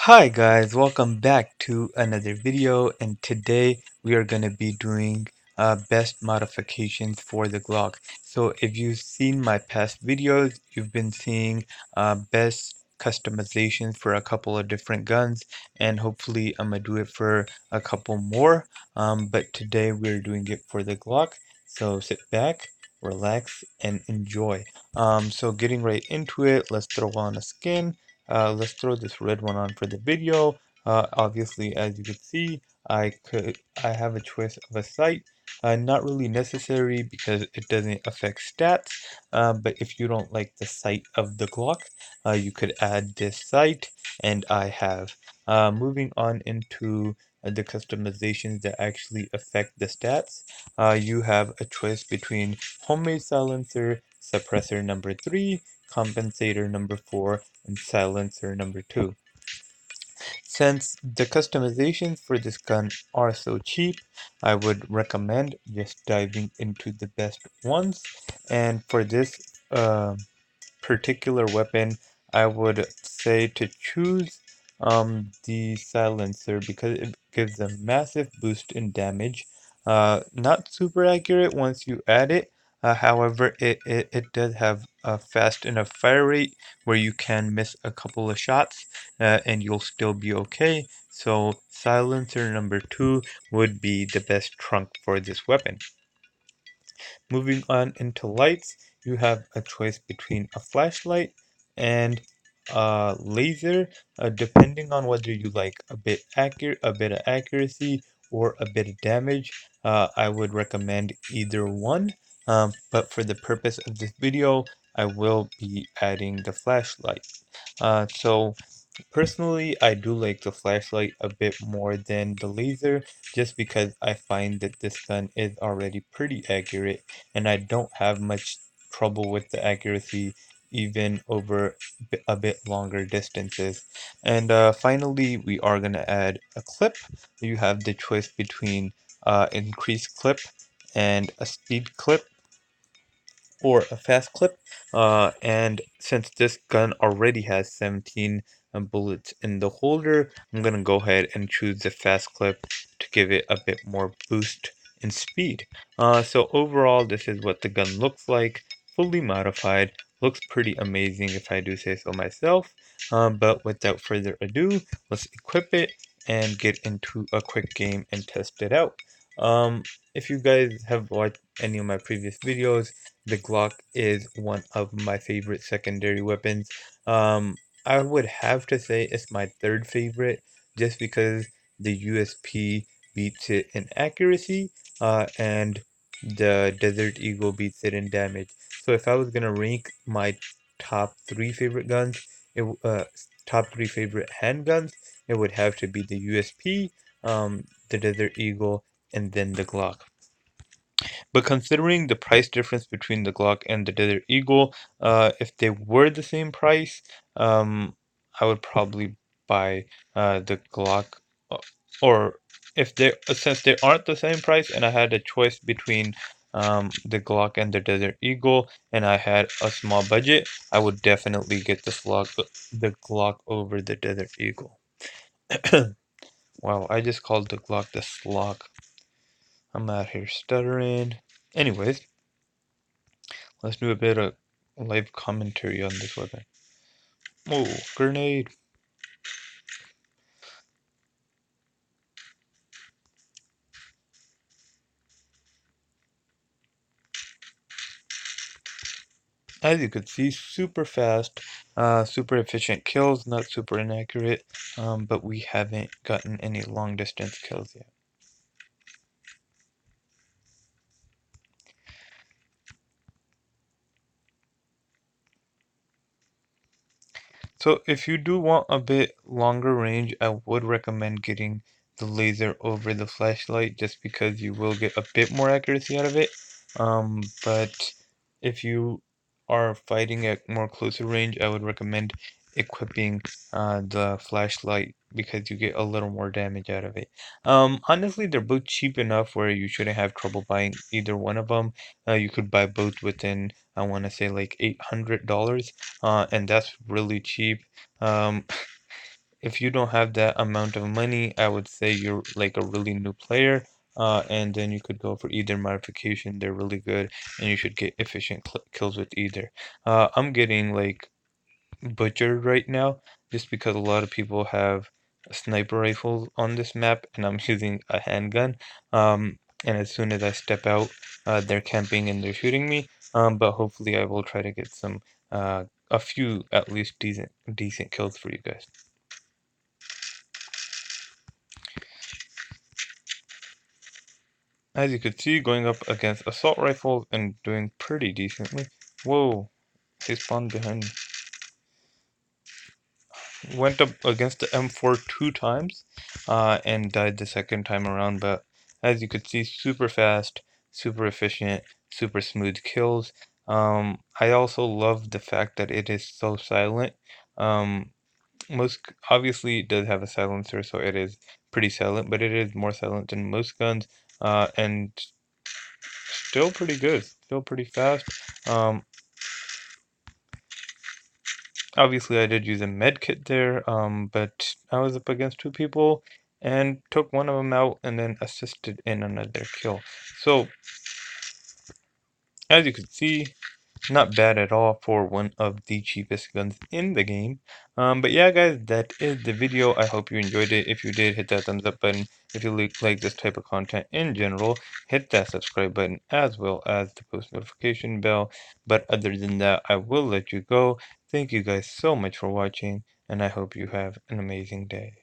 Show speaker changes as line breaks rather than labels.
Hi guys, welcome back to another video, and today we are going to be doing best modifications for the Glock. So if you've seen my past videos, you've been seeing best customizations for a couple of different guns, and hopefully I'm going to do it for a couple more, but today we're doing it for the Glock. So sit back, relax, and enjoy. So getting right into it, let's throw on a skin. Let's throw this red one on for the video. Obviously, as you can see, I have a choice of a sight. Not really necessary because it doesn't affect stats. But if you don't like the sight of the Glock, you could add this sight, and I have. Moving on into the customizations that actually affect the stats, you have a choice between homemade silencer, suppressor number 3, compensator number 4, and silencer number 2. Since the customizations for this gun are so cheap, I would recommend just diving into the best ones. And for this particular weapon, I would say to choose the silencer because it gives a massive boost in damage. Not super accurate once you add it. However, it does have a fast enough fire rate where you can miss a couple of shots and you'll still be okay. So silencer number 2 would be the best trunk for this weapon. Moving on into lights, you have a choice between a flashlight and a laser, depending on whether you like a bit of accuracy, or a bit of damage. I would recommend either one, but for the purpose of this video, I will be adding the flashlight. So personally, I do like the flashlight a bit more than the laser, just because I find that this gun is already pretty accurate, and I don't have much trouble with the accuracy even over a bit longer distances. And finally, we are going to add a clip. You have the choice between increased clip and a speed clip, or a fast clip. And since this gun already has 17 bullets in the holder, I'm gonna go ahead and choose the fast clip to give it a bit more boost in speed. So overall, this is what the gun looks like, fully modified. Looks pretty amazing if I do say so myself. But without further ado, let's equip it and get into a quick game and test it out. If you guys have watched any of my previous videos, the Glock is one of my favorite secondary weapons. I would have to say it's my third favorite, just because the USP beats it in accuracy, and the Desert Eagle beats it in damage. So if I was gonna rank my top three favorite guns, top three favorite handguns, it would have to be the USP, the Desert Eagle, and then the Glock. But considering the price difference between the Glock and the Desert Eagle, if they were the same price, I would probably buy the Glock. Or if they, since they aren't the same price, and I had a choice between the Glock and the Desert Eagle, and I had a small budget, I would definitely get the Glock over the Desert Eagle. Wow, I just called the Glock the Slog. I'm out here stuttering. Anyways, let's do a bit of live commentary on this weapon. Oh, grenade! As you could see, super fast, super efficient kills, not super inaccurate, but we haven't gotten any long distance kills yet. So if you do want a bit longer range, I would recommend getting the laser over the flashlight, just because you will get a bit more accuracy out of it. But if you are fighting at more closer range, I would recommend equipping the flashlight, because you get a little more damage out of it. Honestly, they're both cheap enough where you shouldn't have trouble buying either one of them. You could buy both within, I want to say, like $800, and that's really cheap. Um, if you don't have that amount of money, I would say you're like a really new player. And then you could go for either modification. They're really good, and you should get efficient kills with either. I'm getting like butchered right now just because a lot of people have sniper rifles on this map, and I'm using a handgun. And as soon as I step out, they're camping and they're shooting me. But hopefully, I will try to get a few at least decent kills for you guys. As you could see, going up against assault rifles and doing pretty decently. Whoa, he spawned behind me. Went up against the M4 2 times and died the second time around, but as you could see, super fast, super efficient, super smooth kills. I also love the fact that it is so silent. Um, most obviously it does have a silencer, so it is pretty silent, but it is more silent than most guns, and still pretty good, still pretty fast. Um, Obviously, I did use a med kit there, but I was up against two people and took one of them out and then assisted in another kill. So, as you can see, not bad at all for one of the cheapest guns in the game. But yeah, guys, that is the video. I hope you enjoyed it. If you did, hit that thumbs up button. If you like this type of content in general, hit that subscribe button as well as the post notification bell. But other than that, I will let you go. Thank you guys so much for watching, and I hope you have an amazing day.